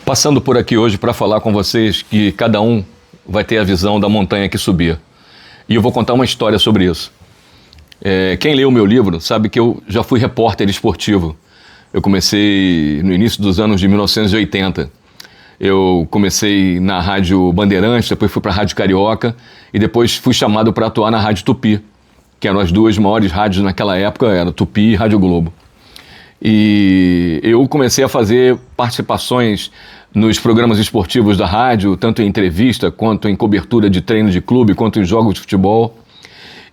Passando por aqui hoje para falar com vocês que cada um vai ter a visão da montanha que subir. E eu vou contar uma história sobre isso. Quem leu o meu livro sabe que eu já fui repórter esportivo. Eu comecei no início dos anos de 1980. Eu comecei na Rádio Bandeirantes, depois fui para a Rádio Carioca e depois fui chamado para atuar na Rádio Tupi, que eram as duas maiores rádios naquela época, era Tupi e Rádio Globo. E eu comecei a fazer participações nos programas esportivos da rádio, tanto em entrevista, quanto em cobertura de treino de clube, quanto em jogos de futebol.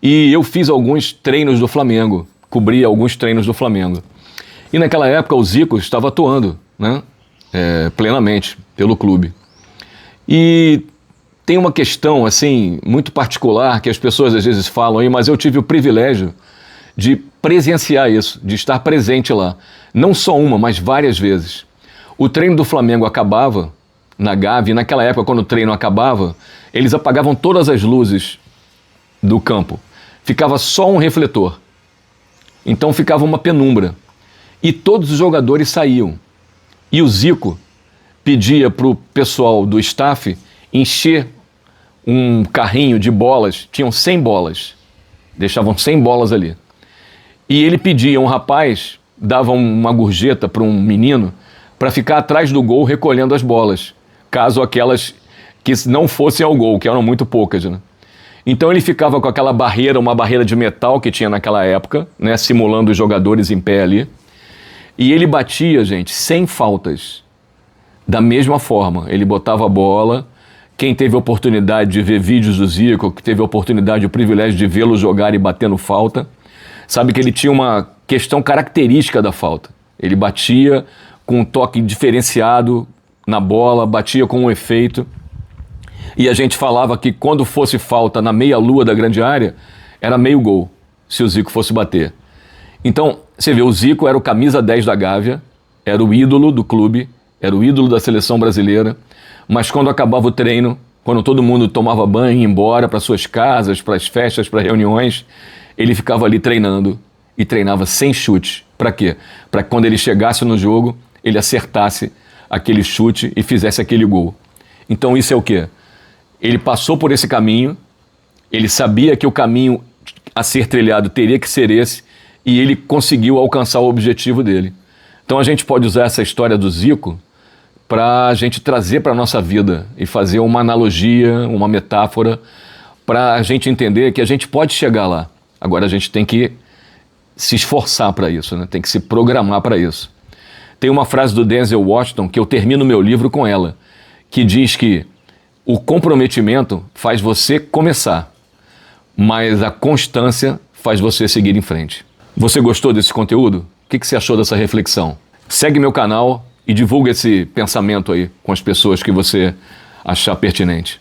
E eu fiz alguns treinos do Flamengo, cobri alguns treinos do Flamengo. E naquela época o Zico estava atuando, né, plenamente pelo clube. E tem uma questão assim muito particular que as pessoas às vezes falam aí, mas eu tive o privilégio de presenciar isso, de estar presente lá. Não só uma, mas várias vezes. O treino do Flamengo acabava na Gávea, e naquela época, quando o treino acabava, eles apagavam todas as luzes do campo. Ficava só um refletor. Então ficava uma penumbra. E todos os jogadores saíam. E o Zico pedia para o pessoal do staff encher um carrinho de bolas, tinham 100 bolas. Deixavam 100 bolas ali. E ele pedia, um rapaz dava uma gorjeta para um menino para ficar atrás do gol recolhendo as bolas, caso aquelas que não fossem ao gol, que eram muito poucas, né? Então ele ficava com aquela barreira, uma barreira de metal que tinha naquela época, né, simulando os jogadores em pé ali, e ele batia, gente, sem faltas. Da mesma forma, ele botava a bola. Quem teve a oportunidade de ver vídeos do Zico, que teve a oportunidade, o privilégio de vê-lo jogar e batendo falta, sabe que ele tinha uma questão característica da falta. Ele batia com um toque diferenciado na bola, batia com um efeito. E a gente falava que quando fosse falta na meia-lua da grande área, era meio gol, se o Zico fosse bater. Então, você vê, o Zico era o camisa 10 da Gávea, era o ídolo do clube, era o ídolo da seleção brasileira, mas quando acabava o treino, quando todo mundo tomava banho e ia embora para suas casas, para as festas, para reuniões, ele ficava ali treinando e treinava sem chute. Para quê? Para que quando ele chegasse no jogo, ele acertasse aquele chute e fizesse aquele gol. Então isso é o quê? Ele passou por esse caminho, ele sabia que o caminho a ser trilhado teria que ser esse e ele conseguiu alcançar o objetivo dele. Então a gente pode usar essa história do Zico para a gente trazer para a nossa vida e fazer uma analogia, uma metáfora, para a gente entender que a gente pode chegar lá. Agora a gente tem que se esforçar para isso, né? Tem que se programar para isso. Tem uma frase do Denzel Washington que eu termino meu livro com ela, que diz que o comprometimento faz você começar, mas a constância faz você seguir em frente. Você gostou desse conteúdo? O que você achou dessa reflexão? Segue meu canal e divulga esse pensamento aí com as pessoas que você achar pertinente.